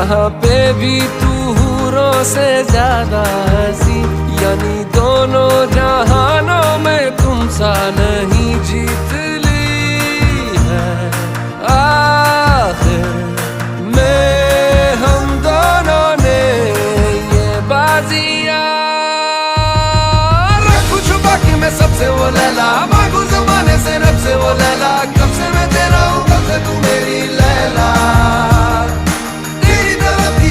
यहाँ पे भी तू हूरों से ज्यादा हंसी, यानी दोनों जहानों में तुम सा नहीं जीत ली है आखिर में हम दोनों ने ये बाजियां। रखूं छुपा के मैं सबसे वो लैला, मांगू जमाने से रब से वो लैला, कब से मैं तेरा हूँ कब से तू मेरी लैला।